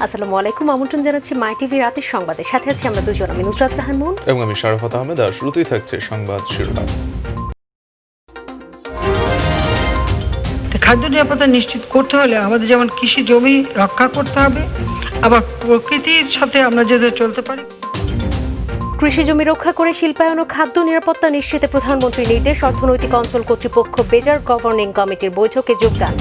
আসসালামু আলাইকুম, আমন্ত্রণ জানাচ্ছি মাই টিভি রাতের সংবাদে। সাথে আছি আমরা দুজন, আমি নুসরাত জাহান মুন এবং আমি শারাফত আহমেদ। আর শুরুতেই থাকছে সংবাদ শিরোনাম। খাদ্য নিরাপত্তা নিশ্চিত করতে হলে আমাদের যেমন কৃষি জমি রক্ষা করতে হবে, আবার প্রকৃতির সাথে আমরা যাতে চলতে পারি। কৃষি জমি রক্ষা করে শিল্পায়ন ও খাদ্য নিরাপত্তা নিশ্চিতে প্রধানমন্ত্রীর নির্দেশ। অর্থনৈতিক অঞ্চল কর্তৃপক্ষ বেজার গভর্নিং কমিটির বৈঠকে যোগদান।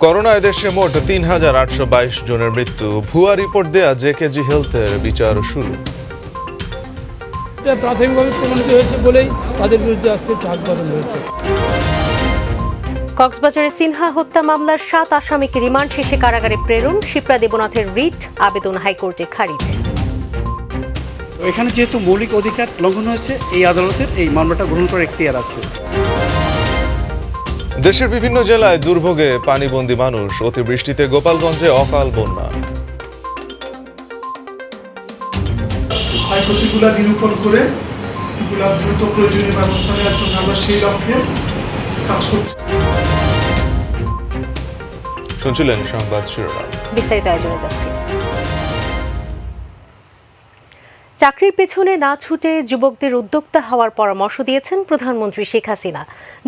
করোনায় দেশে মোট ৩,৮২২ জনের মৃত্যু। ভুয়া রিপোর্ট দেয়া জেকেজি হেলথের বিচার শুরু। প্রাথমিকভাবে প্রমাণিত হয়েছে বলেই তাদের বিরুদ্ধে আজকে চার্জ গঠন হয়েছে। কক্সবাজারে সিনহা হত্যা মামলার 7 আসামিকে রিমান্ড শেষে কারাগারে প্রেরণ। শিপ্রা দেবনাথের রিট আবেদন হাইকোর্টে খারিজ। এখানে যেহেতু মৌলিক অধিকার লঙ্ঘন হয়েছে, এই আদালতের এই মামলাটা গ্রহণ করার এখতিয়ার আছে। দেশের বিভিন্ন জেলায় দুর্ভোগে পানিবন্দী মানুষ। অতিবৃষ্টিতে গোপালগঞ্জে অকাল বন্যা। ক্ষয়ক্ষতিগুলো নিরূপণ করে এগুলা দ্রুত প্রয়োজনীয় ব্যবস্থা নেওয়ার জন্য আমরা সেই লক্ষ্যে কাজ করছি। শুনছিলেন সংবাদ শিরোনাম। বিস্তারিত আয়োজনে যাচ্ছি। চাকরির পেছনে না ছুটে যুবকদের উদ্যোক্তা হওয়ার পরামর্শ দিয়েছেন প্রধানমন্ত্রী শেখ হাসিনা।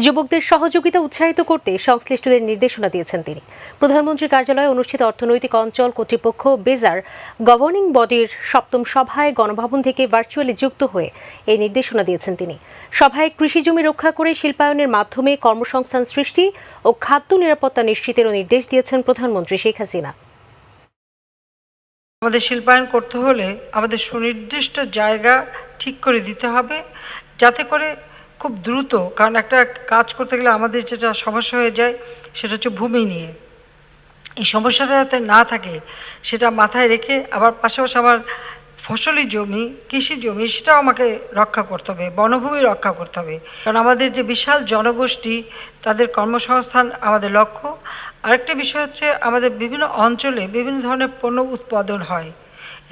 যুবকদের সহযোগিতা উৎসাহিত করতে সংশ্লিষ্টদের নির্দেশনা দিয়েছেন তিনি। প্রধানমন্ত্রীর কার্যালয়ে অনুষ্ঠিত অর্থনৈতিক অঞ্চল কর্তৃপক্ষ বেজার গভর্নিং বডির 7ম সভায় গণভবন থেকে ভার্চুয়ালি যুক্ত হয়ে এই নির্দেশনা দিয়েছেন তিনি। সভায় কৃষি জমি রক্ষা করে শিল্পায়নের মাধ্যমে কর্মসংস্থান সৃষ্টি ও খাদ্য নিরাপত্তা নিশ্চিতেরও নির্দেশ দিয়েছেন প্রধানমন্ত্রী শেখ হাসিনা। আমাদের শিল্পায়ন করতে হলে আমাদের সুনির্দিষ্ট জায়গা ঠিক করে দিতে হবে, যাতে করে খুব দ্রুত, কারণ একটা কাজ করতে গেলে আমাদের যেটা সমস্যা হয়ে যায় সেটা হচ্ছে ভূমি নিয়ে। এই সমস্যাটা যাতে না থাকে সেটা মাথায় রেখে আবার পাশাপাশি আমার ফসলি জমি, কৃষি জমি, সেটাও আমাকে রক্ষা করতে হবে, বনভূমি রক্ষা করতে হবে। কারণ আমাদের যে বিশাল জনগোষ্ঠী, তাদের কর্মসংস্থান আমাদের লক্ষ্য। আরেকটা বিষয় হচ্ছে আমাদের বিভিন্ন অঞ্চলে বিভিন্ন ধরনের পণ্য উৎপাদন হয়।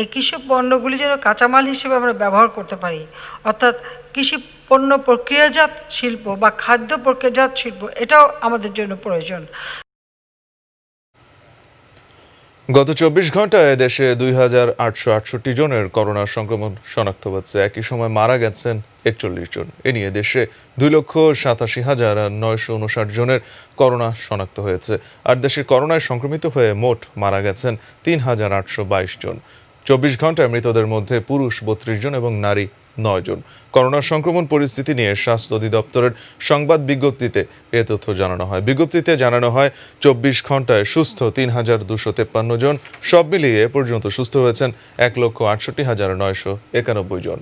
এই কৃষি পণ্যগুলি যেন কাঁচামাল হিসেবে আমরা ব্যবহার করতে পারি, অর্থাৎ কৃষি পণ্য প্রক্রিয়াজাত শিল্প বা খাদ্য প্রক্রিয়াজাত শিল্প, এটাও আমাদের জন্য প্রয়োজন। গত 24 ঘন্টায় দেশে 2,868 জনের করোনা সংক্রমণ শনাক্ত হচ্ছে। একই সময় মারা গেছেন 41 জন। এ নিয়ে দেশে 2,87,959 জনের করোনা শনাক্ত হয়েছে। আর দেশে করোনায় সংক্রমিত হয়ে মোট মারা গেছেন 3,822 জন। 24 ঘন্টায় মৃতদের মধ্যে পুরুষ 32 জন এবং নারী 9 জন। করোনা সংক্রমণ পরিস্থিতি নিয়ে স্বাস্থ্য অধিদপ্তরের সংবাদ বিজ্ঞপ্তিতে এ তথ্য জানানো হয়। বিজ্ঞপ্তিতে জানানো হয় 24 ঘন্টায় সুস্থ 3,253 জন। সব মিলিয়ে এ পর্যন্ত সুস্থ হয়েছেন 1,68,991 জন।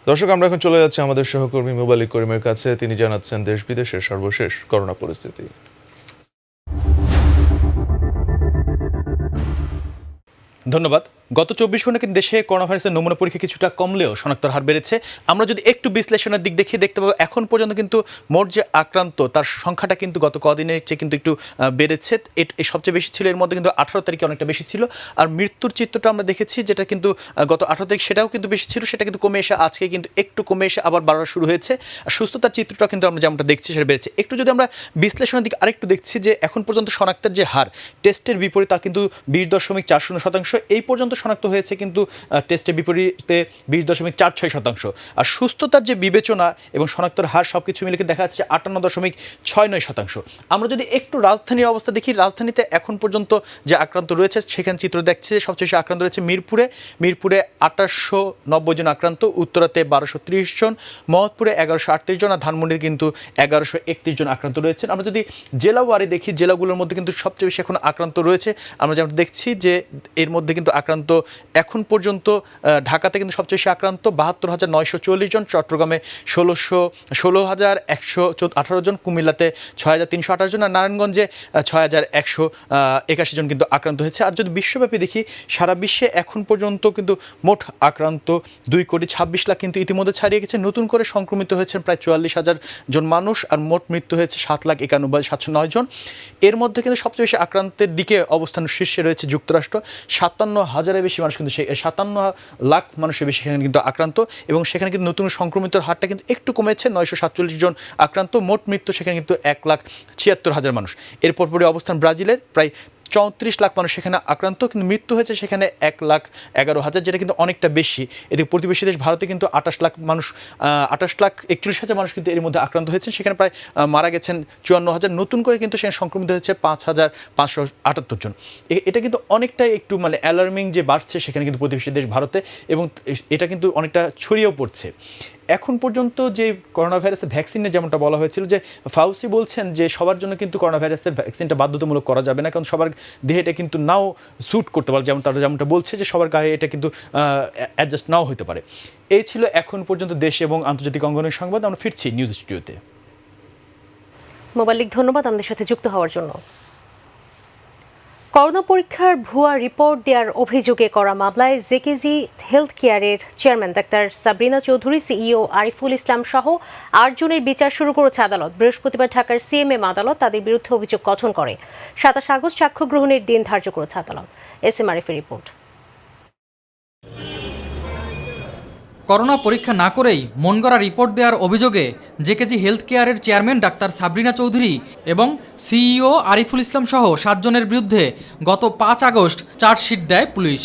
দর্শক, আমরা এখন চলে যাচ্ছি আমাদের সহকর্মী মোবালিক করিমের কাছে। তিনি জানাচ্ছেন দেশ বিদেশের সর্বশেষ করোনা পরিস্থিতি। ধন্যবাদ। গত 24 ঘন্টা কিন্তু দেশে করোনা ভাইরাসের নমুনা পরীক্ষা কিছুটা কমলেও শনাক্তের হার বেড়েছে। আমরা যদি একটু বিশ্লেষণের দিক দেখিয়ে দেখতে পাবো, এখন পর্যন্ত কিন্তু মোট যে আক্রান্ত তার সংখ্যাটা কিন্তু গত কদিনের চেয়ে কিন্তু একটু বেড়েছে। সবচেয়ে বেশি ছিল এর মধ্যে কিন্তু 18 তারিখে অনেকটা বেশি ছিল। আর মৃত্যুর চিত্রটা আমরা দেখেছি, যেটা কিন্তু গত 18 তারিখ সেটাও কিন্তু বেশি ছিল, সেটা কিন্তু কমে এসে আজকে কিন্তু একটু কমে এসে আবার বাড়া শুরু হয়েছে। আর সুস্থতার চিত্রটা কিন্তু আমরা যেমনটা দেখছি সেটা বেড়েছে। একটু যদি আমরা বিশ্লেষণের দিক আরেকটু দেখছি, যে এখন পর্যন্ত শনাক্তের যে হার টেস্টের বিপরীতে তা কিন্তু 20.40%। এই পর্যন্ত শনাক্ত হয়েছে কিন্তু টেস্টের বিপরীতে 20.46%। আর সুস্থতার যে বিবেচনা এবং শনাক্তের হার সব কিছু মিলে দেখা যাচ্ছে 58.69%। আমরা যদি একটু রাজধানীর অবস্থা দেখি, রাজধানীতে এখন পর্যন্ত যে আক্রান্ত রয়েছে সেখানে চিত্র দেখছে সবচেয়ে বেশি আক্রান্ত রয়েছে মিরপুরে 2890 জন আক্রান্ত, উত্তরাতে 1230 জন, মহৎপুরে 1138 জন, আর ধানমন্ডিতে কিন্তু 1131 জন আক্রান্ত রয়েছেন। আমরা যদি জেলা ওয়ারি দেখি, জেলাগুলোর মধ্যে কিন্তু সবচেয়ে বেশি এখন আক্রান্ত রয়েছে। আমরা যেমন দেখছি যে এর মধ্যে কিন্তু আক্রান্ত এখন পর্যন্ত ঢাকাতে কিন্তু সবচেয়ে বেশি আক্রান্ত 72,940 জন, চট্টগ্রামে 16,118 জন, কুমিল্লাতে 6,328 জন, আর নারায়ণগঞ্জে 6,181 জন কিন্তু আক্রান্ত হয়েছে। আর যদি বিশ্বব্যাপী দেখি, সারা বিশ্বে এখন পর্যন্ত কিন্তু মোট আক্রান্ত 2,26,00,000 কিন্তু ইতিমধ্যে ছাড়িয়ে গেছে। নতুন করে সংক্রমিত হয়েছেন প্রায় 44,000 জন মানুষ, আর মোট মৃত্যু হয়েছে 7,91,709 জন। এর মধ্যে কিন্তু সবচেয়ে বেশি আক্রান্তের দিকে অবস্থান শীর্ষে রয়েছে যুক্তরাষ্ট্র, 57,000 হাজারের বেশি মানুষ কিন্তু 57 লাখ মানুষের বেশি সেখানে কিন্তু আক্রান্ত, এবং সেখানে কিন্তু নতুন সংক্রমিতর হারটা কিন্তু একটু কমেছে, 947 জন আক্রান্ত। মোট মৃত্যু সেখানে কিন্তু 1,76,000 মানুষ। এরপর পরে অবস্থান ব্রাজিলের, প্রায় 34 লাখ মানুষ সেখানে আক্রান্ত, কিন্তু মৃত্যু হয়েছে সেখানে 1,11,000, যেটা কিন্তু অনেকটা বেশি। এদিকে প্রতিবেশী দেশ ভারতে কিন্তু 28,41,000 মানুষ কিন্তু এর মধ্যে আক্রান্ত হয়েছেন, সেখানে প্রায় মারা গেছেন 54,000। নতুন করে কিন্তু সেখানে সংক্রমিত হয়েছে 5,578 জন। এটা কিন্তু অনেকটাই একটু মানে অ্যালার্মিং যে বাড়ছে সেখানে কিন্তু প্রতিবেশী দেশ ভারতে, এবং এটা কিন্তু অনেকটা ছড়িয়েও পড়ছে। এখন পর্যন্ত যে করোনা ভাইরাসের ভ্যাকসিনে যেমনটা বলা হয়েছিল, যে ফাউসি বলছেন যে সবার জন্য কিন্তু করোনা ভাইরাসের ভ্যাকসিনটা বাধ্যতামূলক করা যাবে না, কারণ সবার দেহে এটা কিন্তু নাও স্যুট করতে পারে, যেমন তারা যেমনটা বলছে যে সবার গায়ে এটা কিন্তু অ্যাডজাস্ট নাও হতে পারে। এই ছিল এখন পর্যন্ত দেশ এবং আন্তর্জাতিক অঙ্গনের সংবাদ। আমরা ফিরছি নিউজ স্টুডিওতে। মোবাল্লিক, ধন্যবাদ আমাদের সাথে যুক্ত হওয়ার জন্য। করোনা পরীক্ষার ভুয়া রিপোর্ট দেওয়ার অভিযোগে করা মামলায় জেকেজি হেলথ কেয়ারের chairman doctor Sabrina Chowdhury, CEO Ariful Islam সহ 8 জনের বিচার শুরু করেছে আদালত। বৃহস্পতিবার ঢাকার সিএমএম আদালত তাদের বিরুদ্ধে অভিযোগ গঠন করে। 27 আগস্ট সাক্ষ্য গ্রহণের দিন ধার্য করেছে আদালত। এস এম আরিফের রিপোর্ট। করোনা পরীক্ষা না করেই মন গড়া রিপোর্ট দেওয়ার অভিযোগে জেকেজি হেলথ কেয়ারের চেয়ারম্যান ডাক্তার সাবরিনা চৌধুরী এবং সিইও আরিফুল ইসলাম সহ 7 জনের বিরুদ্ধে গত 5 আগস্ট চার্জশিট দেয় পুলিশ।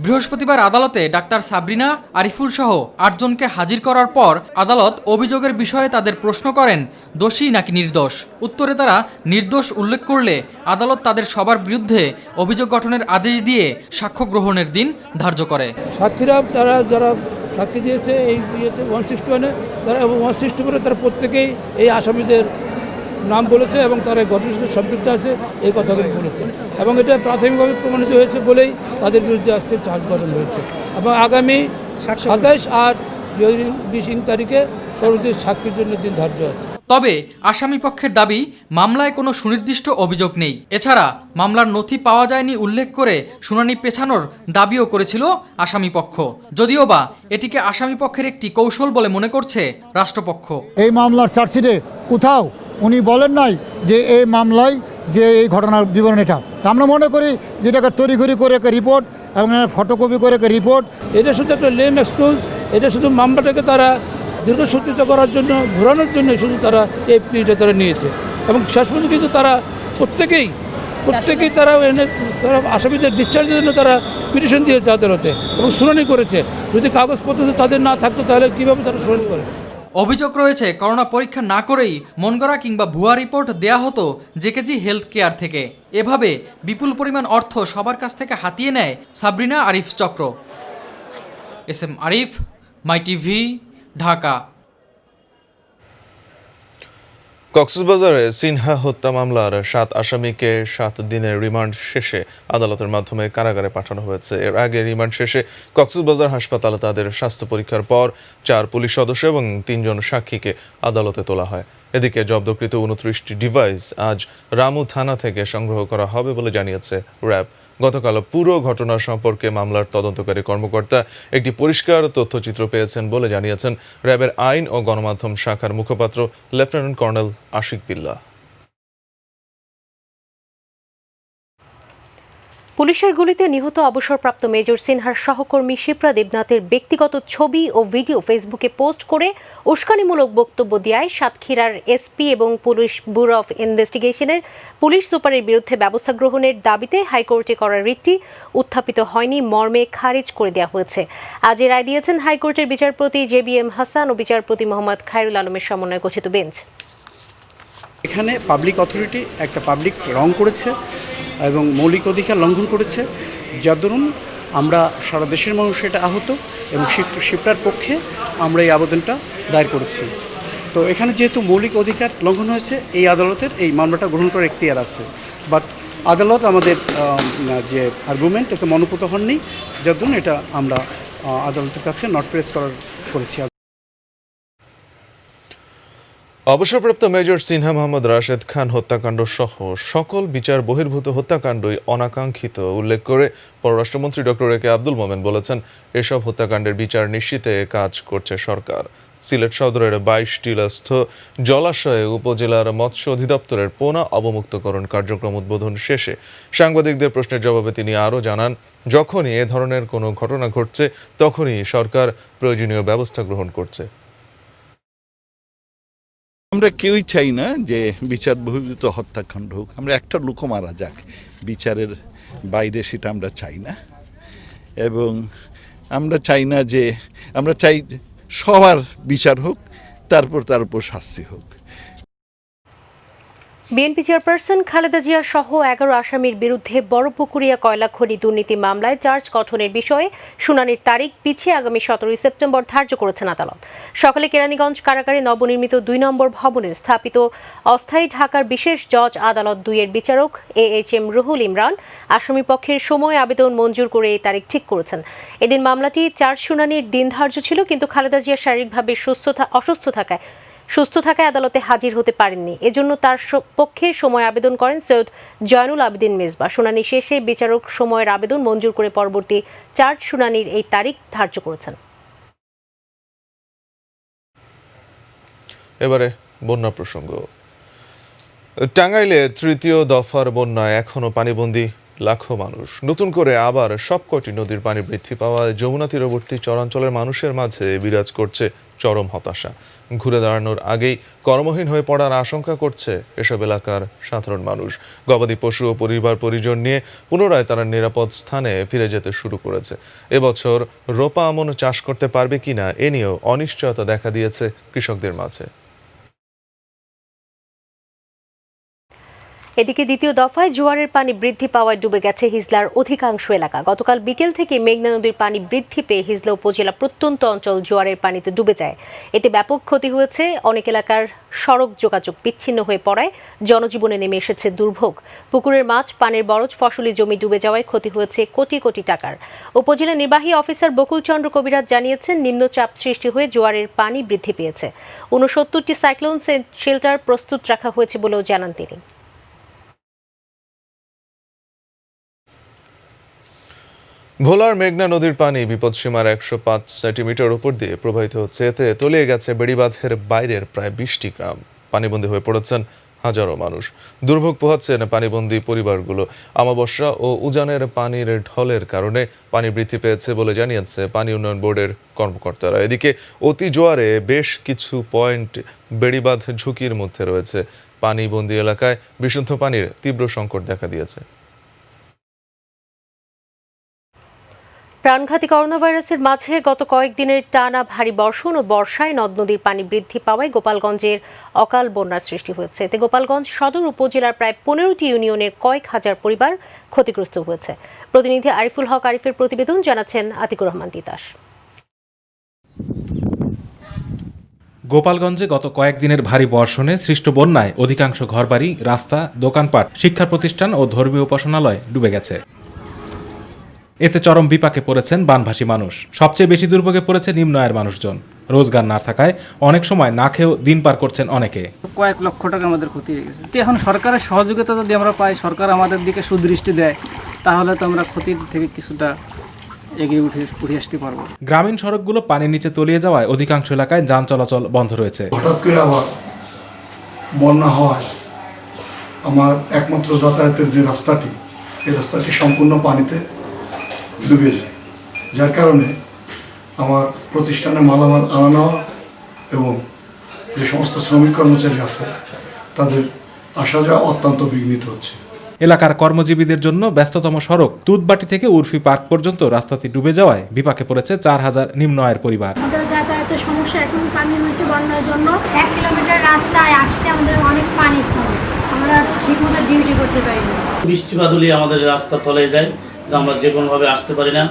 বৃহস্পতিবার আদালতে ডাক্তার সাবরিনা, আরিফুল সহ 8 জনকে হাজির করার পর আদালত অভিযোগের বিষয়ে তাদের প্রশ্ন করেন দোষী নাকি নির্দোষ। উত্তরে তারা নির্দোষ উল্লেখ করলে আদালত তাদের সবার বিরুদ্ধে অভিযোগ গঠনের আদেশ দিয়ে সাক্ষ্য গ্রহণের দিন ধার্য করে। সাক্ষীরা তারা যারা সাক্ষী দিয়েছে এই ইয়েতে 161-এ, তারা 164-এ তারা প্রত্যেকেই এই আসামিদের নাম বলেছে এবং তারা ঘটনার সাথে সম্পৃক্ত আছে এই কথাগুলি বলেছে, এবং এটা প্রাথমিকভাবে প্রমাণিত হয়েছে বলেই তাদের বিরুদ্ধে আজকে চার্জ গঠন হয়েছে। এবং আগামী 27/8/20 তারিখে পরবর্তী সাক্ষীর জন্য দিন ধার্য আছে। তবে আসামি পক্ষের দাবি, মামলায় কোনো সুনির্দিষ্ট অভিযোগ নেই। এছাড়া মামলার নথি পাওয়া যায়নি উল্লেখ করে শুনানি পেছানোর দাবিও করেছিল আসামি পক্ষ, যদিও বা এটিকে আসামি পক্ষের একটি কৌশল বলে মনে করছে রাষ্ট্রপক্ষ। এই মামলার চার্জশিটে কোথাও উনি বলেন নাই যে এই মামলায় যে এই ঘটনার বিবরণ এটা। আমরা মনে করি যেটাকে তড়িঘড়ি করে একটা রিপোর্ট এবং ফটোকপি করে একটা রিপোর্ট, এটা শুধু একটা লেম এক্সকিউজ, এটা শুধু মামলাটাকে তারা দীর্ঘসূত্রিত করার জন্য, ঘোরানোর জন্য শুধু তারা এই প্লিটা তারা নিয়েছে। এবং শেষ পর্যন্ত কিন্তু তারা প্রত্যেকেই তারা আসামিদের ডিসচার্জের জন্য তারা পিটিশন দিয়েছে আদালতে এবং শুনানি করেছে। যদি কাগজপত্র তাদের না থাকতো তাহলে কীভাবে তারা শুনানি করে? অভিযোগ রয়েছে করোনা পরীক্ষা না করেই মনগড়া কিংবা ভুয়া রিপোর্ট দেয়া হতো জেকেজি হেলথ কেয়ার থেকে। এভাবে বিপুল পরিমাণ অর্থ সবার কাছ থেকে হাতিয়ে নেয় সাবরিনা আরিফ চক্র। এস এম আরিফ, মাই টিভি, ঢাকা। কক্সবাজারে সিনহা হত্যা মামলার 7 আসামিকে 7 দিনের রিমান্ড শেষে আদালতের মাধ্যমে কারাগারে পাঠানো হয়েছে। এর আগে রিমান্ড শেষে কক্সবাজার হাসপাতালে তাদের স্বাস্থ্য পরীক্ষার পর 4 পুলিশ সদস্য এবং 3 জন সাক্ষীকে আদালতে তোলা হয়। এদিকে জব্দকৃত 29টি ডিভাইস আজ রামু থানা থেকে সংগ্রহ করা হবে বলে জানিয়েছে র্যাব। গতকাল পুরো ঘটনা সম্পর্কে মামলার তদন্তকারী কর্মকর্তা একটি পরিষ্কার তথ্যচিত্র পেয়েছেন বলে জানিয়েছেন র্যাবের আইন ও গণমাধ্যম শাখার মুখপাত্র লেফটেন্যান্ট কর্নেল আশিক বিল্লাহ। পুলিশের গুলিতে নিহত অবসরপ্রাপ্ত মেজর সিনহার সহকর্মী শিপ্রা দেবনাথের ব্যক্তিগত ছবি ও ভিডিও ফেসবুকে পোস্ট করে উস্কানিমূলক বক্তব্য দেওয়ায় সাতক্ষীরার এসপি এবং পুলিশ ব্যুরো অফ ইনভেস্টিগেশনের পুলিশ সুপারের বিরুদ্ধে ব্যবস্থা গ্রহণের দাবিতে হাইকোর্টে করা রিটটি উত্থাপিত হয়নি মর্মে খারিজ করে দেওয়া হয়েছে। আজ এ রায় দিয়েছেন হাইকোর্টের বিচারপতি JBM হাসান ও বিচারপতি মোহাম্মদ খায়রুল আলমের সমন্বয়ে গঠিত বেঞ্চ। এখানে পাবলিক অথরিটি একটা পাবলিক রং করেছে এবং মৌলিক অধিকার লঙ্ঘন করেছে, যার দরুন আমরা সারা দেশের মানুষ এটা আহত এবং শিপ্রার পক্ষে আমরা এই আবেদনটা দায়ের করেছি। তো এখানে যেহেতু মৌলিক অধিকার লঙ্ঘন হয়েছে, এই আদালতের এই মামলাটা গ্রহণ করার এখতিয়ার আছে, বাট আদালত আমাদের যে আর্গুমেন্ট এতে মনোপুত হননি, যার জন্য এটা আমরা আদালতের কাছে নট প্রেস করেছি। অবসরপ্রাপ্ত মেজর সিনহা মোহাম্মদ রাশেদ খান হত্যাকাণ্ড সহ সকল বিচার বহির্ভূত হত্যাকাণ্ডই অনাকাঙ্ক্ষিত উল্লেখ করে পররাষ্ট্রমন্ত্রী ডক্টর AK আব্দুল মোমেন বলেছেন, এসব হত্যাকাণ্ডের বিচার নিশ্চিতে কাজ করছে সরকার। সিলেট সদরের 22 টিলাস্থ জলাশয়ে উপজেলার মৎস্য অধিদপ্তরের পোনা অবমুক্তকরণ কার্যক্রম উদ্বোধন শেষে সাংবাদিকদের প্রশ্নের জবাবে তিনি আরও জানান, যখনই এ ধরনের কোনো ঘটনা ঘটছে তখনই সরকার প্রয়োজনীয় ব্যবস্থা গ্রহণ করছে। আমরা কেউই চাই না যে বিচার বহির্ভূত হত্যাকাণ্ড হোক, আমরা একটা লোকও মারা যাক, বিচারের বাইরে সেটা আমরা চাই না। এবং আমরা চাই না যে, আমরা চাই সবার বিচার হোক, তারপর তার উপর শাস্তি হোক। বিএনপি চেয়ারপারসন খালেদা জিয়া সহ 11 আসামির বিরুদ্ধে বড়পুকুরিয়া কয়লা খনি দুর্নীতি মামলায় চার্জ গঠনের বিষয়ে শুনানির তারিখ পিছিয়ে আগামী 17 সেপ্টেম্বর ধার্য করেছেন আদালত। সকালে কেরানীগঞ্জ কারাগারে নবনির্মিত 2 নম্বর ভবনে স্থাপিত অস্থায়ী ঢাকার বিশেষ জজ আদালত 2-এর বিচারক AHM রুহুল ইমরান আসামি পক্ষের সময় আবেদন মঞ্জুর করে এই তারিখ ঠিক করেছেন। এদিন মামলাটি চার্জ শুনানির দিন ধার্য ছিল, কিন্তু খালেদা জিয়া শারীরিকভাবে সুস্থ থাকায় আদালতে হাজির হতে পারেননি। এজন্য তার পক্ষে সময় আবেদন করেন সৈয়দ জয়নুল আবেদিন মেজবা। শুনানি শেষে বিচারক সময়ের আবেদন মঞ্জুর করে পরবর্তী চার্জ শুনানির এই তারিখ ধার্য করেছেন। এবারে বন্যা প্রসঙ্গ। টাঙ্গাইলে তৃতীয় দফার বন্যায় এখনও পানিবন্দী লাখো মানুষ। নতুন করে আবার সবকটি নদীর পানি বৃদ্ধি পাওয়ায় যমুনা তীরবর্তী চরাঞ্চলের মানুষের মাঝে বিরাজ করছে চরম হতাশা। ঘুরে দাঁড়ানোর আগেই কর্মহীন হয়ে পড়ার আশঙ্কা করছে এসব এলাকার সাধারণ মানুষ। গবাদি পশু ও পরিবার পরিজন নিয়ে পুনরায় তারা নিরাপদ স্থানে ফিরে যেতে শুরু করেছে। এবছর রোপা আমন চাষ করতে পারবে কিনা এ নিয়েও অনিশ্চয়তা দেখা দিয়েছে কৃষকদের মাঝে। এদিকে দ্বিতীয় দফায় জোয়ারের পানি বৃদ্ধি পাওয়ায় ডুবে গেছে হিজলার অধিকাংশ এলাকা। গতকাল বিকেল থেকে মেঘনা নদীর পানি বৃদ্ধি পেয়ে হিজলা উপজেলা প্রত্যন্ত অঞ্চল জোয়ারের পানিতে ডুবে যায়। এতে ব্যাপক ক্ষতি হয়েছে। অনেক এলাকার সড়ক যোগাযোগ বিচ্ছিন্ন হয়ে পড়ায় জনজীবনে নেমে এসেছে দুর্ভোগ। পুকুরের মাছ, পানির বরজ, ফসলি জমি ডুবে যাওয়ায় ক্ষতি হয়েছে কোটি কোটি টাকার। উপজেলা নির্বাহী অফিসার বকুল চন্দ্র কবিরাজ জানিয়েছেন, নিম্নচাপ সৃষ্টি হয়ে জোয়ারের পানি বৃদ্ধি পেয়েছে। 69টি সাইক্লোন শেল্টার প্রস্তুত রাখা হয়েছে বলেও জানান তিনি। ভোলার মেঘনা নদীর পানি বিপদসীমার 105 সেন্টিমিটার উপর দিয়ে প্রবাহিত হচ্ছে। এতে তলিয়ে গেছে বেড়িবাঁধের বাইরের প্রায় 20টি গ্রাম। পানিবন্দী হয়ে পড়েছেন হাজারো মানুষ। দুর্ভোগ পোহাচ্ছেন পানিবন্দী পরিবারগুলো। অমাবস্যা ও উজানের পানির ঢলের কারণে পানি বৃদ্ধি পেয়েছে বলে জানিয়েছে পানি উন্নয়ন বোর্ডের কর্মকর্তারা। এদিকে অতি জোয়ারে বেশ কিছু পয়েন্ট বেড়িবাঁধ ঝুঁকির মধ্যে রয়েছে। পানিবন্দী এলাকায় বিশুদ্ধ পানির তীব্র সংকট দেখা দিয়েছে। প্রাণঘাতী করোনা ভাইরাসের মাঝে গত কয়েকদিনের টানা ভারী বর্ষণ ও বর্ষায় নদ নদীর পানি বৃদ্ধি পাওয়ায় গোপালগঞ্জের অকাল বন্যার সৃষ্টি হয়েছে। এতে গোপালগঞ্জ সদর উপজেলার প্রায় 15টি ইউনিয়নের কয়েক হাজার পরিবার ক্ষতিগ্রস্ত হয়েছে। প্রতিনিধি আরিফুল হক আরিফের প্রতিবেদন, জানাচ্ছেন আতিকুর রহমান তিতাস। গোপালগঞ্জে গত কয়েকদিনের ভারী বর্ষণে সৃষ্ট বন্যায় অধিকাংশ ঘরবাড়ি, রাস্তা, দোকানপাট, শিক্ষা প্রতিষ্ঠান ও ধর্মীয় উপাসনালয় ডুবে গেছে। এতে চরম বিপাকে পড়েছেন বানভাসী মানুষ। সবচেয়ে বেশি দুর্ভোগে পড়েছে নিম্ন আয়ের মানুষজন। রোজগার না থাকায় অনেক সময় না খেয়েও দিন পার করছেন অনেকে। কয়েক লক্ষ টাকা আমাদের ক্ষতি হয়ে গেছে। এখন সরকারের সহযোগিতা যদি আমরা পাই, সরকার আমাদের দিকে সুদৃষ্টি দেয়, তাহলে তো আমরা ক্ষতির থেকে কিছুটা এগিয়ে উঠে আসতে পারবো। গ্রামীণ সড়কগুলো পানির নিচে তলিয়ে যাওয়ায় অধিকাংশ এলাকায় যান চলাচল বন্ধ রয়েছে। হঠাৎ করে আবার বন্যা হয়, আমার একমাত্র যাতায়াতের যে রাস্তাটি, এই রাস্তাটি সম্পূর্ণ পানিতে ডুবে যায়, যার কারণে আমার প্রতিষ্ঠানে মালামাল আনা নেওয়া এবং যে সমস্ত শ্রমিক কর্মচারী আছে তাদের আসা যাওয়া অত্যন্ত বিঘ্নিত হচ্ছে। এলাকার কর্মজীবীদের জন্য ব্যস্ততম সড়ক তুতবাটি থেকে উর্ফি পার্ক পর্যন্ত রাস্তাটি ডুবে যাওয়ায় বিপাকে পড়েছে 4000 নিম্ন আয়ের পরিবার। আমাদের যাতায়াতের সমস্যা, এখন পানি হয়েছে বন্যার জন্য। 1 কিলোমিটার রাস্তায় আসতে আমাদের অনেক পানি চলে, আমরা ঠিকমতো ডিউটি করতে পারি না। বৃষ্টি বাদলে আমাদের রাস্তা তলে যায়, আমরা যে কোনোভাবে আসতে পারি না।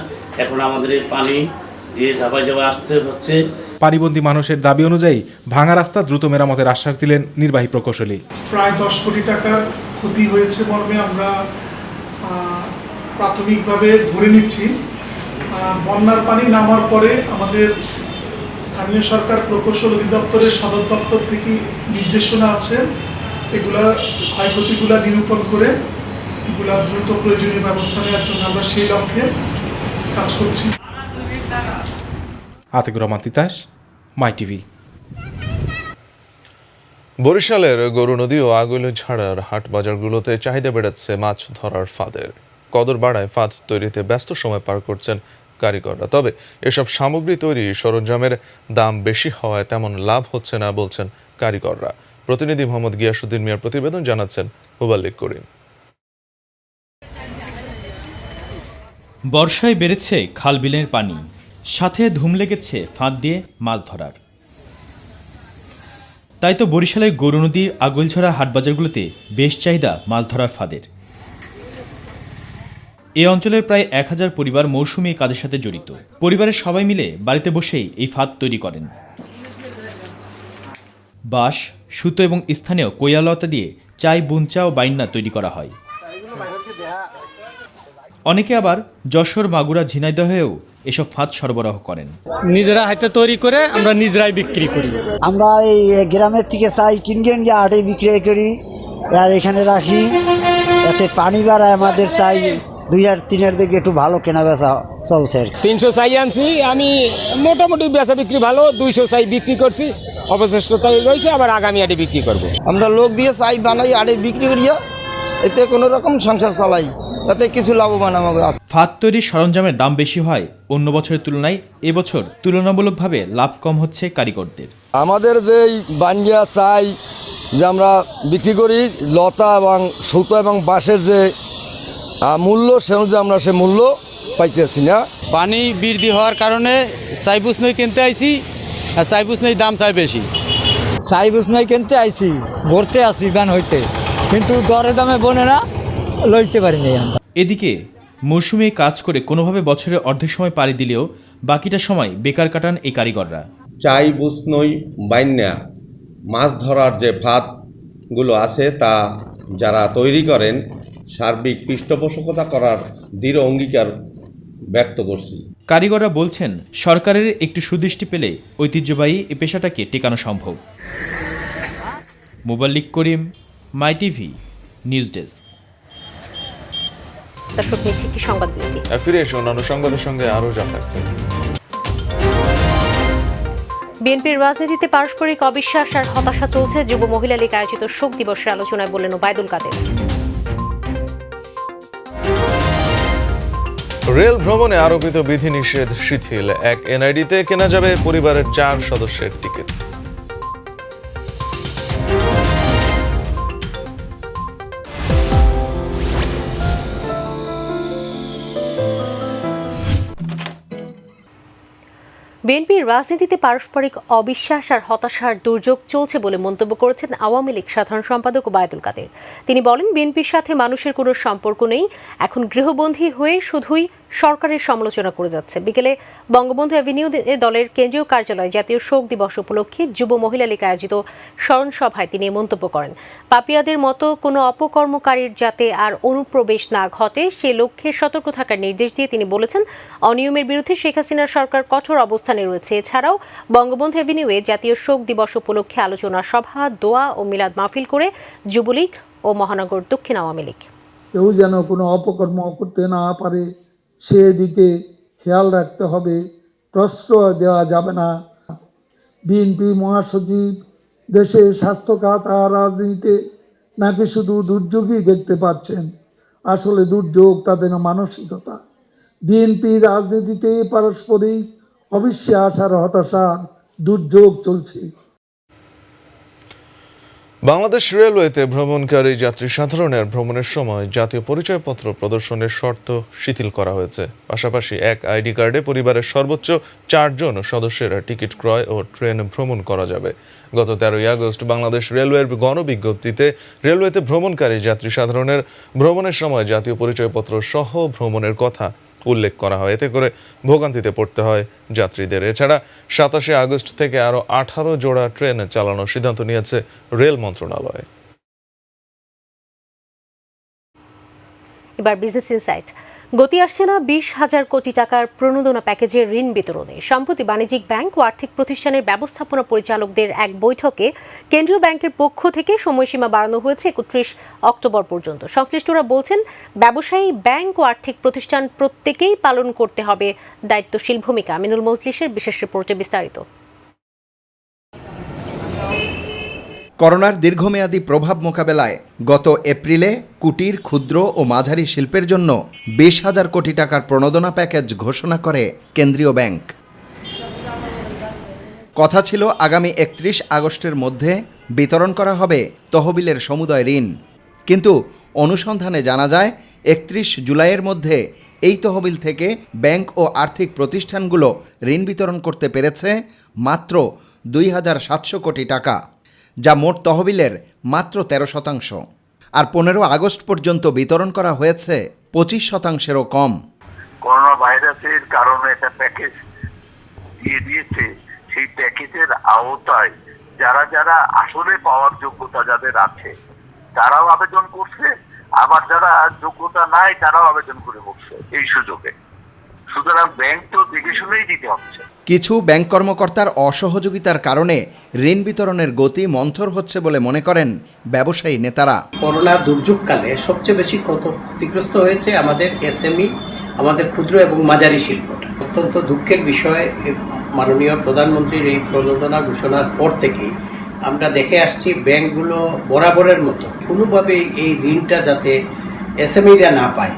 এখন আমাদের পানি দিয়ে ঝাপাই আসতে হচ্ছে। পানিবন্দী মানুষের দাবি অনুযায়ী ভাঙা রাস্তা দ্রুত মেরামতের আশ্বাস দিলেন নির্বাহী প্রকৌশলী। প্রায় 10 কোটি টাকার ক্ষতি হয়েছে মর্মে আমরা প্রাথমিকভাবে ধরে নিচ্ছি। বন্যার পানি নামার পরে আমাদের স্থানীয় সরকার প্রকৌশল অধিদপ্তরের সদর দপ্তর থেকে নির্দেশনা আছে, এগুলা ক্ষয়ক্ষতিগুলা নিরূপণ করে এগুলা দ্রুত প্রয়োজনীয় ব্যবস্থা নেওয়ার জন্য আমরা সেই লক্ষ্যে কাজ করছি। আতিকুর রহমান তিতাস, মাই টিভি। বরিশালের গরুনদী ও আগুইলঝাড়ার হাট বাজারগুলোতে চাহিদা বেড়েছে মাছ ধরার ফাঁদের। কদর বাড়ায় ফাঁদ তৈরিতে ব্যস্ত সময় পার করছেন কারিগররা। তবে এসব সামগ্রী তৈরি সরঞ্জামের দাম বেশি হওয়ায় তেমন লাভ হচ্ছে না বলছেন কারিগররা। প্রতিনিধি মোহাম্মদ গিয়াসুদ্দিন মিয়ার প্রতিবেদন, জানাচ্ছেন মুবাল্লিক করিম। বর্ষায় বেড়েছে খাল বিলের পানি, সাথে ধুম লেগেছে ফাঁদ দিয়ে মাছ ধরার। তাই তো বরিশালের গরুনদী আগুইলঝাড়া হাটবাজারগুলোতে বেশ চাহিদা মাছ ধরার ফাঁদের। এই অঞ্চলের প্রায় 1000 পরিবার মৌসুমী কাজের সাথে জড়িত। পরিবারের সবাই মিলে বাড়িতে বসেই এই ফাঁদ তৈরি করেন। বাঁশ, সুতো এবং স্থানীয় কৈয়ালতা দিয়ে চাই, বুনচা ও বাইন্না তৈরি করা হয়। অনেকে আবার যশোর, মাগুরা, ঝিনাইদহেও এসব ফাঁদ সরবরাহ করেন। নিজেরা হাতে তৈরি করে আমরা নিজেরাই বিক্রি করি। আমরা এই গ্রামের থেকে চাই কিনে গিয়ে হাটে বিক্রি করি আর এখানে রাখি, এতে পানি বাড়ায় আমাদের চাই 2 আর 3 দিকে একটু ভালো কেনা বেচা চলছে। 300 চাই আনছি আমি, মোটামুটি বেচা বিক্রি ভালো। 200 চাই বিক্রি করছি, অবশিষ্টতাই রয়েছে, আবার আগামী হাটে বিক্রি করব। আমরা লোক দিয়ে চাই বানাই হাটে বিক্রি করিয়া এতে কোনো রকম সংসার চালাই, তাতে কিছু লাভবান আমাদের আছে। ফাঁদ তৈরির সরঞ্জামের দাম বেশি হয় অন্য বছরের তুলনায় এবছর তুলনামূলকভাবে লাভ কম হচ্ছে কারিগরদের। আমাদের যে বানিয়া চাই যে আমরা বিক্রি করি, লতা এবং সুতো এবং বাঁশের যে মূল্য, সে অনুযায়ী আমরা সে মূল্য পাইতেছি না। পানি বৃদ্ধি হওয়ার কারণে সাইবুস নই কিনতে আইছি, আর সাইবুস নই দাম চাই বেশি। সাইবুস নই কিনতে আইছি, ভরতে আসি গান হইতে, কিন্তু দরে দামে বনে না, লইতে পারিনি। এদিকে মৌসুমে কাজ করে কোনোভাবে বছরের অর্ধেক সময় পাড়ি দিলেও বাকিটা সময় বেকার কাটান এই কারিগররা। চাই, বুসনই, বাইন্যা মাছ ধরার যে ফাঁদগুলো আছে তা যারা তৈরি করেন সার্বিক পৃষ্ঠপোষকতা করার দৃঢ় অঙ্গীকার ব্যক্ত করছি। কারিগররা বলছেন সরকারের একটু সুদৃষ্টি পেলে ঐতিহ্যবাহী এই পেশাটাকে টেকানো সম্ভব। মুবাল্লিক করিম, মাই টিভি, নিউজ ডেস্ক। দর্শক, নিচ্ছি কি সংবাদ বিরতি। ফিরে এসে অন্যান্য সংবাদের সঙ্গে আরও জানাচ্ছি। বিএনপির রাজনীতিতে পারস্পরিক অবিশ্বাস আর হতাশা চলছে। যুব মহিলা লীগ আয়োজিত শোক দিবসের আলোচনায় বললেন ওবায়দুল কাদের। রেল ভ্রমণে আরোপিত বিধিনিষেধ শিথিল, এক এনআইডিতে কেনা যাবে পরিবারের 4 সদস্যের টিকিট। বিএনপির রাজনীতিতে পারস্পরিক অবিশ্বাস আর হতাশার দুর্যোগ চলছে বলে মন্তব্য করেছেন আওয়ামী লীগ সাধারণ সম্পাদক ওবায়দুল কাদের। তিনি বলেন, বিএনপির সাথে মানুষের কোনো সম্পর্ক নেই, এখন গৃহবন্দী হয়ে শুধুই সরকারের সমালোচনা করে যাচ্ছে। বিকেলে বঙ্গবন্ধু অ্যাভিনিউ দলের কেন্দ্রীয় কার্যালয়ে জাতীয় শোক দিবস উপলক্ষে যুব মহিলা লীগ আয়োজিত স্মরণ সভায় তিনি মন্তব্য করেন। পাপিয়াদের মতো কোনো অপকর্মকারীর যাতে আর অনুপ্রবেশ না ঘটে সে লক্ষ্যে সতর্ক থাকার নির্দেশ দিয়ে তিনি বলেছেন, অনিয়মের বিরুদ্ধে শেখ হাসিনার সরকার কঠোর অবস্থানে রয়েছে। এছাড়াও বঙ্গবন্ধু অ্যাভিনিউয়ে জাতীয় শোক দিবস উপলক্ষে আলোচনা সভা, দোয়া ও মিলাদ মাহফিল করে যুবলীগ ও মহানগর দক্ষিণ আওয়ামী লীগ। কেউ যেন কোনো অপকর্ম করতে না পারে সেদিকে খেয়াল রাখতে হবে, প্রশ্রয় দেওয়া যাবে না। বিএনপি মহাসচিব দেশের স্বাস্থ্য খাত আর রাজনীতিতে নাকি শুধু দুর্যোগই দেখতে পাচ্ছেন, আসলে দুর্যোগ তাদের মানসিকতা। বিএনপি রাজনীতিতে পারস্পরিক অবিশ্বাস আর হতাশার দুর্যোগ চলছে। বাংলাদেশ রেলওয়েতে ভ্রমণকারী যাত্রী সাধারণের ভ্রমণের সময় জাতীয় পরিচয়পত্র প্রদর্শনের শর্ত শিথিল করা হয়েছে। পাশাপাশি এক আইডি কার্ডে পরিবারের সর্বোচ্চ 4 জন সদস্যেরা টিকিট ক্রয় ও ট্রেন ভ্রমণ করা যাবে। গত 13ই আগস্ট বাংলাদেশ রেলওয়ের গণবিজ্ঞপ্তিতে রেলওয়েতে ভ্রমণকারী যাত্রী সাধারণের ভ্রমণের সময় জাতীয় পরিচয়পত্র সহ ভ্রমণের কথা উল্লেখ করা হয়। এতে করে ভোগান্তিতে পড়তে হয় যাত্রীদের। এছাড়া 27 আগস্ট থেকে আরও 18 জোড়া ট্রেন চালানোর সিদ্ধান্ত নিয়েছে রেল মন্ত্রণালয়। এবার বিজনেস ইনসাইট। গতি আসছে না 20,000 কোটি টাকার প্রণোদনা প্যাকেজের ঋণ বিতরণে। সম্প্রতি বাণিজ্যিক ব্যাংক ও আর্থিক প্রতিষ্ঠানের ব্যবস্থাপনা পরিচালকদের এক বৈঠকে কেন্দ্রীয় ব্যাংকের পক্ষ থেকে সময়সীমা বাড়ানো হয়েছে 31 অক্টোবর পর্যন্ত। সংশ্লিষ্টরা বলছেন, ব্যবসায়ী, ব্যাংক ও আর্থিক প্রতিষ্ঠান প্রত্যেকেই পালন করতে হবে দায়িত্বশীল ভূমিকা। মিনুল মজলিসের বিশেষ রিপোর্টে বিস্তারিত। করোনার দীর্ঘমেয়াদী প্রভাব মোকাবেলায় গত এপ্রিলে কুটির, ক্ষুদ্র ও মাঝারি শিল্পের জন্য 20,000 কোটি টাকার প্রণোদনা প্যাকেজ ঘোষণা করে কেন্দ্রীয় ব্যাংক। কথা ছিল আগামী 31 আগস্টের মধ্যে বিতরণ করা হবে তহবিলের সমুদয় ঋণ, কিন্তু অনুসন্ধানে জানা যায় 31 জুলাইয়ের মধ্যে এই তহবিল থেকে ব্যাংক ও আর্থিক প্রতিষ্ঠানগুলো ঋণ বিতরণ করতে পেরেছে মাত্র 2,700 কোটি টাকা, যা মোট তহবিলের মাত্র 13%। আর 15 আগস্ট পর্যন্ত বিতরণ করা হয়েছে 25%-এরও কম। করোনা ভাইরাসের কারণে একটা প্যাকেজ দিয়ে দিয়েছে, সেই প্যাকেজের আওতায় যারা যারা আসলে পাওয়ার যোগ্যতা যাদের আছে তারাও আবেদন করছে, আবার যারা যোগ্যতা নাই তারাও আবেদন করে বসছে এই সুযোগে। সুতরাং ব্যাংক তো দেখে শুনেই দিতে হচ্ছে। কিছু ব্যাংক কর্মকর্তার অসহযোগিতার কারণে ঋণ বিতরণের গতি মন্থর হচ্ছে বলে মনে করেন ব্যবসায়ী নেতারা। করোনা দুর্যোগকালে সবচেয়ে বেশি ক্ষতিগ্রস্ত হয়েছে আমাদের এসএমই, আমাদের ক্ষুদ্র এবং মাঝারি শিল্পটা। অত্যন্ত দুঃখের বিষয়, মাননীয় প্রধানমন্ত্রীর এই প্রণোদনা ঘোষণার পর থেকেই আমরা দেখে আসছি ব্যাংকগুলো বরাবরের মতো কোনোভাবে এই ঋণটা যাতে এসএমইরা না পায়,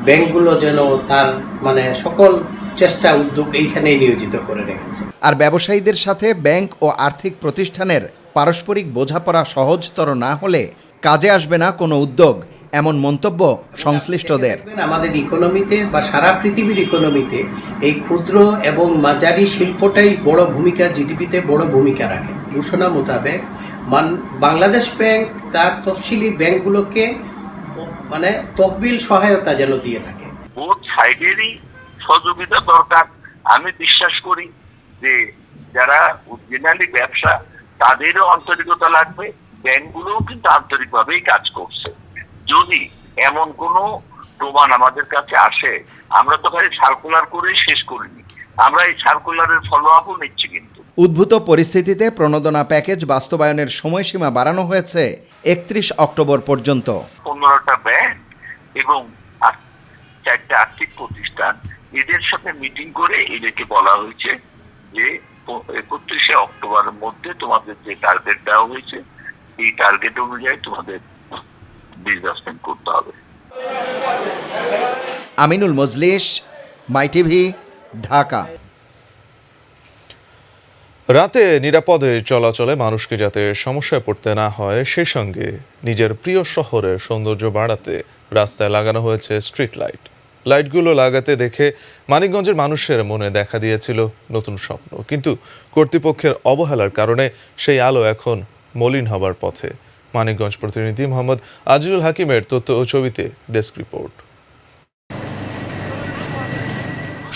ব্যাংকগুলো যেন তার সকল চেষ্টা উদ্যোগ এইখানেই নিয়োজিত করে রেখেছে। আর ব্যবসায়ীদের সাথে ব্যাংক ও আর্থিক প্রতিষ্ঠানের পারস্পরিক বোঝাপড়া সহজতর না হলে কাজে আসবে না কোনো উদ্যোগ, এমন মন্তব্য সংশ্লিষ্টদের। আমাদের ইকোনমিতে বা সারা পৃথিবীর ইকোনমিতে এই ক্ষুদ্র এবং মাঝারি শিল্পটাই বড় ভূমিকা, জিডিপিতে বড় ভূমিকা রাখে। ঘোষণা মোতাবেক বাংলাদেশ ব্যাংক তার তফসিলি ব্যাংকগুলোকে তহবিল সহায়তা যেন দিয়ে থাকে। বোথ সাইডেরই সহযোগিতা দরকার। আমি বিশ্বাস করি যে যারা অরিজিনালি ব্যবসা তাদেরও আন্তরিকতা লাগবে, ব্যাংকগুলোও কিন্তু আন্তরিকভাবেই কাজ করছে। যদি এমন কোনো প্রমাণ আমাদের কাছে আসে, আমরা তো খালি সার্কুলার করেই শেষ করিনি, আমরা এই সার্কুলারের ফলো আপও নিচ্ছি। কিন্তু উদ্ভূত পরিস্থিতিতে প্রণোদনা প্যাকেজ বাস্তবায়নের সময়সীমা বাড়ানো হয়েছে 31 অক্টোবর পর্যন্ত। 15টা ব্যাংক এবং 4টা আর্থিক প্রতিষ্ঠান এদের সাথে মিটিং করে এদেরকে বলা হয়েছে যে 31 অক্টোবরের মধ্যে তোমাদের যে টার্গেট দেওয়া হয়েছে এই টার্গেট অনুযায়ী তোমাদের ডিসবার্সমেন্ট করতে হবে। আমিনুল মজলিস, মাই টিভি, ঢাকা। রাতে নিরাপদে চলাচলে মানুষকে যাতে সমস্যায় পড়তে না হয়, সেই সঙ্গে নিজের প্রিয় শহরের সৌন্দর্য বাড়াতে রাস্তায় লাগানো হয়েছে স্ট্রিট লাইট। লাইটগুলো লাগাতে দেখে মানিকগঞ্জের মানুষের মনে দেখা দিয়েছিল নতুন স্বপ্ন, কিন্তু কর্তৃপক্ষের অবহেলার কারণে সেই আলো এখন মলিন হবার পথে। মানিকগঞ্জ প্রতিনিধি মোহাম্মদ আজিজুল হাকিমের তথ্য ও ছবিতে ডেস্ক রিপোর্ট।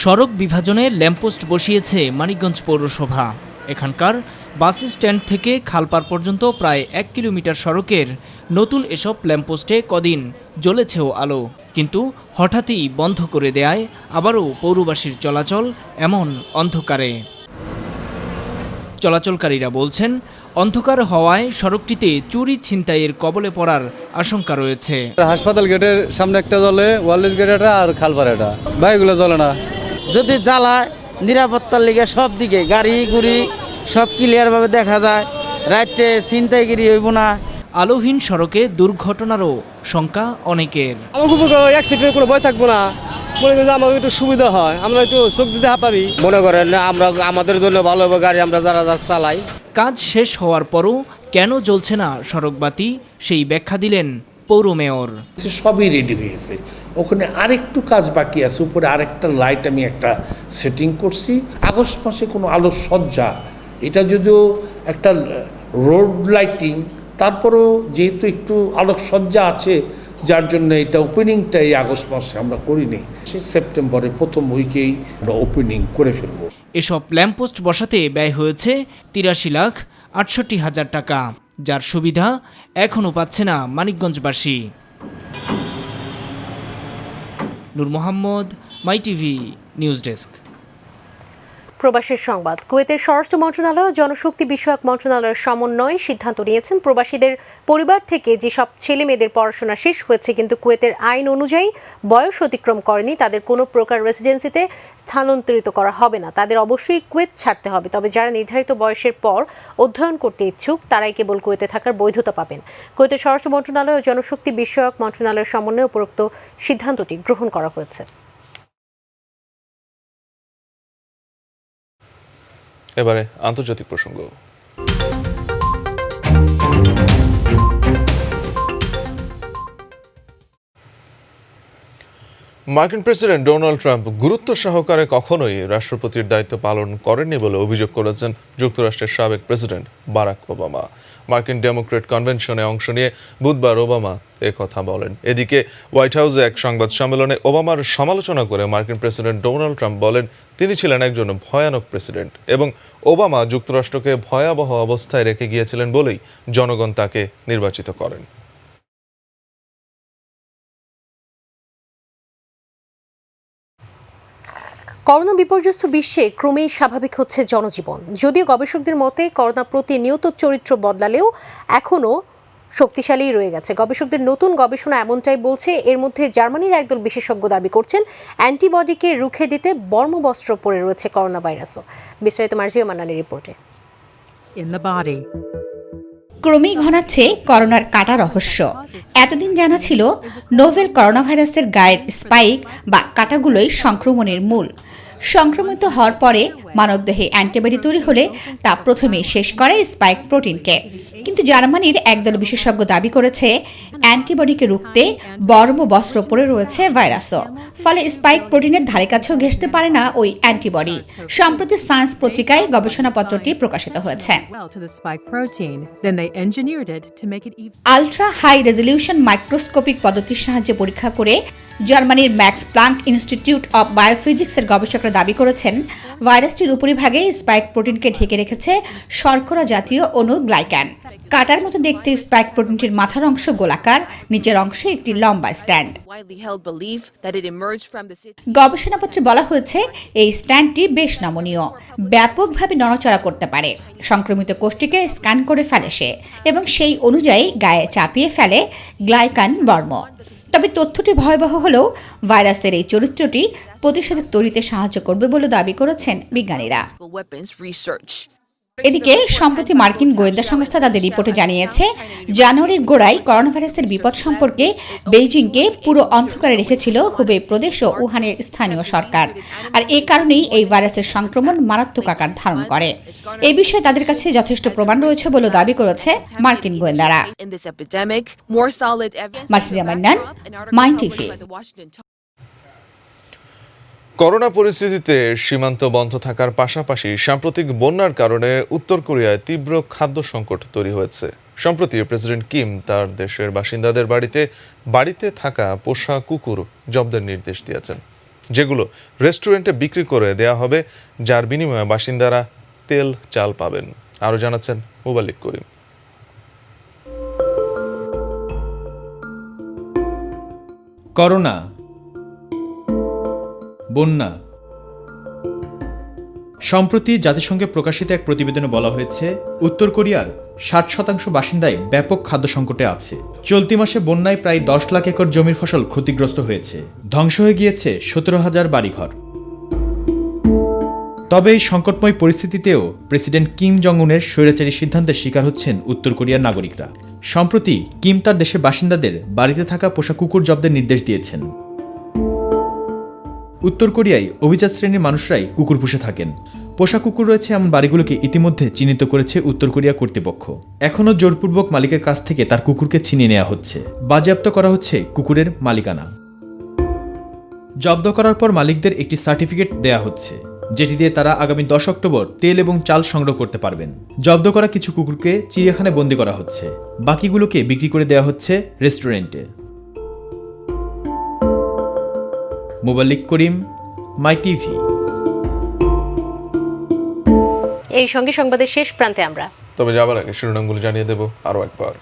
সড়ক বিভাজনে ল্যাম্পপোস্ট বসিয়েছে মানিকগঞ্জ পৌরসভা। এখানকার বাস স্ট্যান্ড থেকে খালপার পর্যন্ত প্রায় 1 কিলোমিটার সড়কের নতুন এসব ল্যাম্পপোস্টে কদিন জ্বলেছেও আলো, কিন্তু হঠাৎই বন্ধ করে দেয়ায় আবারও পৌরবাসীর চলাচল এমন অন্ধকারে। চলাচলকারীরা বলছেন, অন্ধকার হওয়ায় সড়কটিতে চুরি ছিনতাইয়ের কবলে পড়ার আশঙ্কা রয়েছে। হাসপাতাল গেটের সামনে একটা জ্বলে, ওয়ারলেস গেটটা আর খালপাড়াটা, বাইকগুলো জ্বলে না। যদি জ্বালায় নিরাপত্তার লিগে সব দিকে গাড়ি গুড়ি সব ক্লিয়ারভাবে দেখা যায়, রাত্রে ছিনতাইগিরি হইব না। আলোহীন সড়কে দুর্ঘটনারও শঙ্কা অনেকের। আমার খুব অ্যাক্সিডেন্টের কোনো ভয় থাকবো না, মনে করি আমাদের একটু সুবিধা হয়, আমরা একটু চোখ দিতে পারি। মনে করেন আমরা আমাদের জন্য ভালো হবে গাড়ি আমরা যারা চালাই। কাজ শেষ হওয়ার পরও কেন জ্বলছে না সড়কবাতি, সেই ব্যাখ্যা দিলেন পৌর মেয়র। সবই রেডি হয়েছে, ওখানে আরেকটু কাজ বাকি আছে, উপরে আরেকটা লাইট আমি একটা সেটিং করছি। আগস্ট মাসে কোনো আলোর সজ্জা, এটা যদিও একটা রোড লাইটিং, তারপরেও যেহেতু একটু আলোকসজ্জা আছে, যার জন্য এটা ওপেনিংটা এই আগস্ট মাসে আমরা করিনি, সেপ্টেম্বরের প্রথম উইকেই আমরা ওপেনিং করে ফেলব। এসব ল্যাম্পপোস্ট বসাতে ব্যয় হয়েছে 83,68,000 টাকা, যার সুবিধা এখনও পাচ্ছে না মানিকগঞ্জবাসী। নূর মোহাম্মদ, মাই টিভি নিউজ ডেস্ক। প্রবাসীর সংবাদ। কুয়েতের স্বরাষ্ট্র মন্ত্রণালয় ও জনশক্তি বিষয়ক মন্ত্রণালয়ের সমন্বয়ে সিদ্ধান্ত নিয়েছেন প্রবাসীদের পরিবার থেকে যেসব ছেলে মেয়েদের পড়াশোনা শেষ হয়েছে কিন্তু কুয়েতের আইন অনুযায়ী বয়স অতিক্রম করেনি তাদের কোনো প্রকার রেসিডেন্সিতে স্থানান্তরিত করা হবে না। তাদের অবশ্যই কুয়েত ছাড়তে হবে, তবে যারা নির্ধারিত বয়সের পর অধ্যয়ন করতে ইচ্ছুক তারাই কেবল কুয়েতে থাকার বৈধতা পাবেন। কুয়েতের স্বরাষ্ট্র মন্ত্রণালয় ও জনশক্তি বিষয়ক মন্ত্রণালয়ের সমন্বয়ে উপরোক্ত সিদ্ধান্তটি গ্রহণ করা হয়েছে। এবারে আন্তর্জাতিক প্রসঙ্গ। মার্কিন প্রেসিডেন্ট ডোনাল্ড ট্রাম্প গুরুত্ব সহকারে কখনোই রাষ্ট্রপতির দায়িত্ব পালন করেননি বলে অভিযোগ করেছেন যুক্তরাষ্ট্রের সাবেক প্রেসিডেন্ট বারাক ওবামা। মার্কিন ডেমোক্রেট কনভেনশনে অংশ নিয়ে বুধবার ওবামা কথা বলেন। এদিকে হোয়াইট হাউসে এক সংবাদ সম্মেলনে ওবামার সমালোচনা করে মার্কিন প্রেসিডেন্ট ডোনাল্ড ট্রাম্প বলেন তিনি ছিলেন একজন ভয়ানক প্রেসিডেন্ট এবং ওবামা যুক্তরাষ্ট্রকে ভয়াবহ অবস্থায় রেখে গিয়েছিলেন বলেই জনগণ তাকে নির্বাচিত করেন। করোনা বিপর্যস্ত বিশ্বে ক্রমেই স্বাভাবিক হচ্ছে জনজীবন। যদিও গবেষকদের মতে করোনা প্রতিনিয়ত চরিত্র বদলালেও এখনও শক্তিশালী রয়ে গেছে। গবেষকদের নতুন গবেষণা এমনটাই বলছে। এর মধ্যে জার্মানির একদল বিশেষজ্ঞ দাবি করছেন অ্যান্টিবডিকে রুখে দিতে বর্মবস্ত্র পরে রয়েছে করোনা ভাইরাসও। বিস্তারিত মার্জিয়া মান্নানের রিপোর্টে। ক্রমেই ঘনাচ্ছে করোনার কাটা রহস্য। এতদিন জানা ছিল নোভেল করোনা ভাইরাসের গায়ের স্পাইক বা কাটাগুলোই সংক্রমণের মূল। সংক্রমিত হওয়ার পরে মানবদেহে অ্যান্টিবডি তৈরি হলে তা প্রথমেই শেষ করে স্পাইক প্রোটিনকে। কিন্তু জার্মানির একদল বিশেষজ্ঞ দাবি করেছে অ্যান্টিবডিকে রুখতে বর্মবস্ত্র পরে রয়েছে ভাইরাসও। ফলে স্পাইক প্রোটিনের ধারে কাছেও ঘেঁষতে পারে না ওই অ্যান্টিবডি। সম্প্রতি সায়েন্স পত্রিকায় গবেষণাপত্রটি প্রকাশিত হয়েছে। আলট্রা হাই রেজলিউশন মাইক্রোস্কোপিক পদ্ধতির সাহায্যে পরীক্ষা করে জার্মানির ম্যাক্স প্লাঙ্ক ইনস্টিটিউট অব বায়োফিজিক্সের গবেষকরা দাবি করেছেন ভাইরাসটির উপরিভাগে স্পাইক প্রোটিনকে ঢেকে রেখেছে শর্করা জাতীয় অণু গ্লাইক্যান। কাটার মতো দেখতে স্পাইক প্রোটিনটির মাথার অংশ গোলাকার, নিচের অংশে একটি লম্বা স্ট্যান্ড। গবেষণাপত্রে বলা হয়েছে এই স্ট্যান্ডটি বেশ নমনীয়, ব্যাপকভাবে নড়াচড়া করতে পারে। সংক্রমিত কোষটিকে স্ক্যান করে ফেলে সে এবং সেই অনুযায়ী গায়ে চাপিয়ে ফেলে গ্লাইকান বর্ম। তবে তথ্যটি ভয়াবহ হলেও ভাইরাসের এই চরিত্রটি প্রতিষেধক তৈরিতে সাহায্য করবে বলে দাবি করেছেন বিজ্ঞানীরা। এদিকে সম্প্রতি মার্কিন গোয়েন্দা সংস্থা তাদের রিপোর্টে জানিয়েছে জানুয়ারির গোড়ায় করোনা ভাইরাসের বিপদ সম্পর্কে বেইজিংকে পুরো অন্ধকারে রেখেছিল হুবে প্রদেশ ও উহানের স্থানীয় সরকার। আর এ কারণেই এই ভাইরাসের সংক্রমণ মারাত্মক আকার ধারণ করে। এই বিষয়ে তাদের কাছে যথেষ্ট প্রমাণ রয়েছে বলে দাবি করেছে মার্কিন গোয়েন্দারা। Marjia Mannan, mine TV. Corona পরিস্থিতিতে সীমান্ত বন্ধ থাকার পাশাপাশি সাম্প্রতিক বন্যার কারণে উত্তর কোরিয়ায় তীব্র খাদ্য সংকট তৈরি হয়েছে। সম্প্রতি প্রেসিডেন্ট কিম তার দেশের বাসিন্দাদের বাড়িতে থাকা পোষা কুকুর জব্দের নির্দেশ দিয়েছেন, যেগুলো রেস্টুরেন্টে বিক্রি করে দেয়া হবে, যার বিনিময়ে বাসিন্দারা তেল চাল পাবেন। আরও জানাচ্ছেন মুবাল্লিক করিম। করোনা, বন্যা। সম্প্রতি জাতিসংঘে প্রকাশিত এক প্রতিবেদনে বলা হয়েছে উত্তর কোরিয়ার 60% বাসিন্দাই ব্যাপক খাদ্য সংকটে আছে। চলতি মাসে বন্যায় প্রায় 10 লাখ একর জমির ফসল ক্ষতিগ্রস্ত হয়েছে, ধ্বংস হয়ে গিয়েছে 17,000 বাড়িঘর। তবে এই সংকটময় পরিস্থিতিতেও প্রেসিডেন্ট কিম জং উনের স্বৈরাচারী সিদ্ধান্তের শিকার হচ্ছেন উত্তর কোরিয়ার নাগরিকরা। সম্প্রতি কিম তার দেশের বাসিন্দাদের বাড়িতে থাকা পোষা কুকুর জব্দের নির্দেশ দিয়েছেন। উত্তর কোরিয়ায় অভিজাত শ্রেণীর মানুষরাই কুকুর পুষে থাকেন। পোষা কুকুর রয়েছে এমন বাড়িগুলোকে ইতিমধ্যে চিহ্নিত করেছে উত্তর কোরিয়া কর্তৃপক্ষ। এখনও জোরপূর্বক মালিকের কাছ থেকে তার কুকুরকে ছিনিয়ে নেওয়া হচ্ছে, বাজেয়াপ্ত করা হচ্ছে কুকুরের মালিকানা। জব্দ করার পর মালিকদের একটি সার্টিফিকেট দেয়া হচ্ছে, যেটি দিয়ে তারা আগামী 10 অক্টোবর তেল এবং চাল সংগ্রহ করতে পারবেন। জব্দ করা কিছু কুকুরকে চিড়িয়াখানায় বন্দী করা হচ্ছে, বাকিগুলোকে বিক্রি করে দেওয়া হচ্ছে রেস্টুরেন্টে। মুবাল্লিক করিম, মাই টিভি। এই সঙ্গে সংবাদের শেষ প্রান্তে আমরা তবে যাবার আগে শিরোনামগুলো জানিয়ে দেব আরও একবার।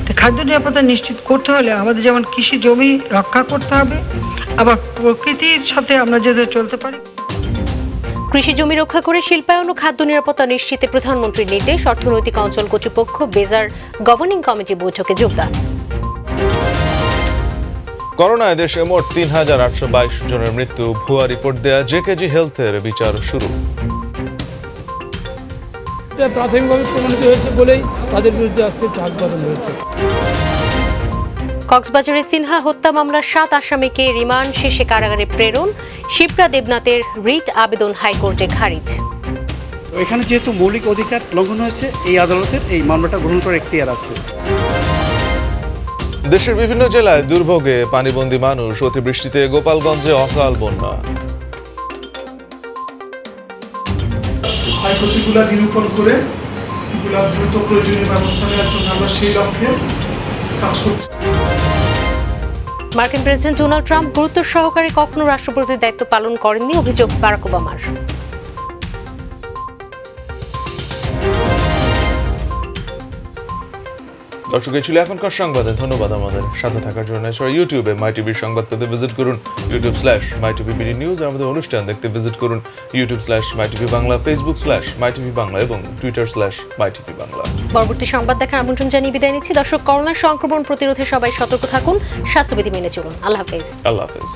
তো খাদ্য নিরাপত্তা নিশ্চিত করতে হলে আমাদের যেমন কৃষি জমি রক্ষা করতে হবে, আবার প্রকৃতির সাথে আমরা যাতে চলতে পারি। কৃষি জমি রক্ষা করে শিল্পায়ন ও খাদ্য নিরাপত্তা নিশ্চিতে প্রধানমন্ত্রীর নির্দেশ, অর্থনৈতিক অঞ্চল কর্তৃপক্ষ বেজার গভর্নিং কমিটি বৈঠকে যোগদান। করোনায় দেশে মোট ৩,৮২২ জনের মৃত্যু, ভুয়া রিপোর্ট দেয়া জেকেজি হেলথের বিচার শুরু। প্রাথমিকভাবে প্রমাণিত হয়েছে বলেই তাদের বিরুদ্ধে আজকে চার্জ বাতিল হয়েছে। কক্সবাজারে সিনহা হত্যা মামলার 7 আসামিকে রিমান্ড শেষে কারাগারে প্রেরণ, শিপ্রা দেবনাথের রিট আবেদন হাইকোর্টে খারিজ। এখানে যেহেতু মৌলিক অধিকার লঙ্ঘন হয়েছে, এই আদালতের এই মামলাটা গ্রহণ করার এখতিয়ার আছে। দেশের বিভিন্ন জেলায় দুর্ভোগে পানিবন্দী মানুষ, অতিবৃষ্টিতে গোপালগঞ্জে অকাল বন্যা। ক্ষয়ক্ষতিগুলা নিরূপণ করে এগুলা দ্রুত প্রয়োজনীয় ব্যবস্থা নেওয়ার জন্য আমরা সেই লক্ষ্যে কাজ করছি। মার্কিন প্রেসিডেন্ট ডোনাল্ড ট্রাম্প গুরুত্ব সহকারে কখনো রাষ্ট্রপতির দায়িত্ব পালন করেননি, অভিযোগ বারাক ওবামার। দর্শক, এই ছিল এখনকার সংবাদে। ধন্যবাদ আমাদের সাথে থাকার জন্য। এছাড়া ইউটিউবে মাই টিভির সংবাদ পেতে ভিজিট করুন youtube.com/mytvbd নিউজ। আমাদের অনুষ্ঠান দেখতে ভিজিট করুন youtube/mytvbangla, facebook/mytvbangla এবং twitter/mytvbangla। পরবর্তী সংবাদ দেখার আমন্ত্রণ জানিয়ে বিদায় নিচ্ছি। দর্শক, করোনা সংক্রমণ প্রতিরোধে সবাই সতর্ক থাকুন, স্বাস্থ্যবিধি মেনে চলুন। আল্লাহ হাফেজ। আল্লাহ হাফেজ।